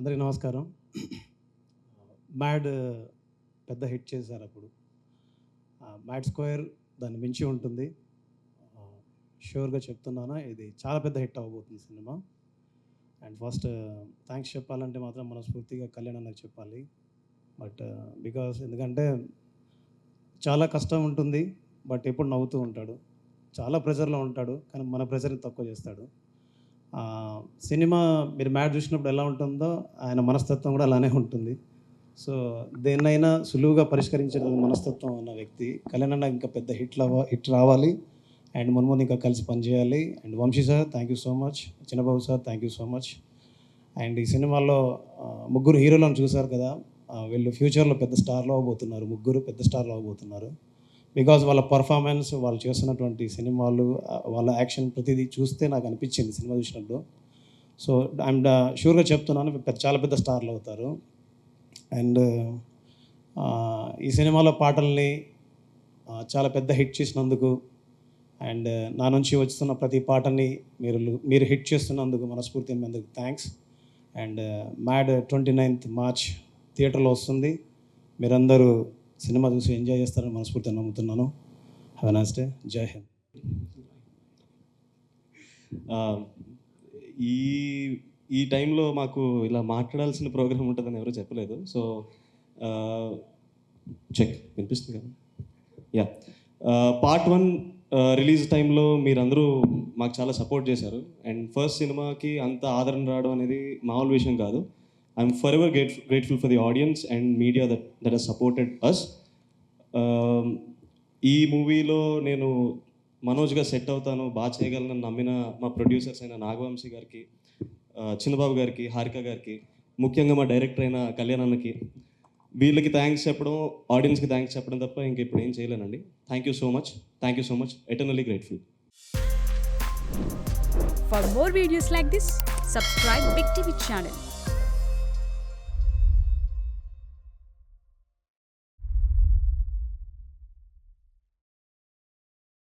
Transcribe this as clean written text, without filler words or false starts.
అందరికీ నమస్కారం. మ్యాడ్ పెద్ద హిట్ చేశారు అప్పుడు. మ్యాడ్ స్క్వేర్ దాన్ని మించి ఉంటుంది. ష్యూర్గా చెప్తున్నాను, ఇది చాలా పెద్ద హిట్ అవ్వబోతుంది సినిమా. అండ్ ఫస్ట్ థ్యాంక్స్ చెప్పాలంటే మాత్రం మనస్ఫూర్తిగా కళ్యాణ్ అన్నకు చెప్పాలి. బట్ ఎందుకంటే చాలా కష్టం ఉంటుంది, బట్ ఎప్పుడు నవ్వుతూ ఉంటాడు. చాలా ప్రెజర్లో ఉంటాడు, కానీ మన ప్రెజర్ని తక్కువ చేస్తాడు. సినిమా మీరు మ్యాడ్ చూసినప్పుడు ఎలా ఉంటుందో ఆయన మనస్తత్వం కూడా అలానే ఉంటుంది. సో దేన్నైనా సులువుగా పరిష్కరించే మనస్తత్వం ఉన్న వ్యక్తి కళ్యాణ్ అన్న. ఇంకా పెద్ద హిట్ రావాలి అండ్ మున్ముందు ఇంకా కలిసి పనిచేయాలి. And Vamshi sir thank you so much, Chinnababu sir thank you so much. And ఈ సినిమాలో ముగ్గురు హీరోలను చూశారు కదా, వీళ్ళు ఫ్యూచర్లో పెద్ద స్టార్లో అవబోతున్నారు. ముగ్గురు పెద్ద స్టార్లో అవబోతున్నారు. బికాజ్ వాళ్ళ పర్ఫార్మెన్స్, వాళ్ళు చేస్తున్నటువంటి సినిమాలు, వాళ్ళ యాక్షన్ ప్రతిదీ చూస్తే నాకు అనిపించింది సినిమా చూసినప్పుడు. సో ఐఎమ్ షూర్గా చెప్తున్నాను, చాలా పెద్ద స్టార్లు అవుతారు. అండ్ ఈ సినిమాలో పాటల్ని చాలా పెద్ద హిట్ చేసినందుకు అండ్ నా నుంచి వస్తున్న ప్రతి పాటని మీరు హిట్ చేస్తున్నందుకు మనస్ఫూర్తి అందుకు thanks. And mad 29th March థియేటర్లో వస్తుంది. మీరందరూ సినిమా చూసి ఎంజాయ్ చేస్తారని మనస్ఫూర్తిగా నమ్ముతున్నాను. Have a nice day. జై హింద్. ఈ టైంలో మాకు ఇలా మాట్లాడాల్సిన ప్రోగ్రామ్ ఉంటుందని ఎవరు చెప్పలేదు. సో చెక్ వినిపిస్తుంది కదా? యా, Part 1 రిలీజ్ టైంలో మీరందరూ మాకు చాలా సపోర్ట్ చేశారు. అండ్ ఫస్ట్ సినిమాకి అంత ఆదరణ రావడం అనేది మామూలు విషయం కాదు. I'm forever grateful for the audience and media that has supported us. ఈ మూవీలో నేను మనోజ్గా సెట్ అవుతాను, బాగా చేయగలను నమ్మిన మా ప్రొడ్యూసర్స్ అయిన నాగవంశీ గారికి, చిన్నబాబు గారికి, హారిక గారికి, ముఖ్యంగా మా డైరెక్టర్ అయిన కళ్యాణ్ అన్నకి, వీళ్ళకి థ్యాంక్స్ చెప్పడం, ఆడియన్స్కి థ్యాంక్స్ చెప్పడం తప్ప ఇంకెప్పుడు ఏం చేయలేనండి. Thank you so much, eternally grateful. For more videos like this, subscribe Big TV channel.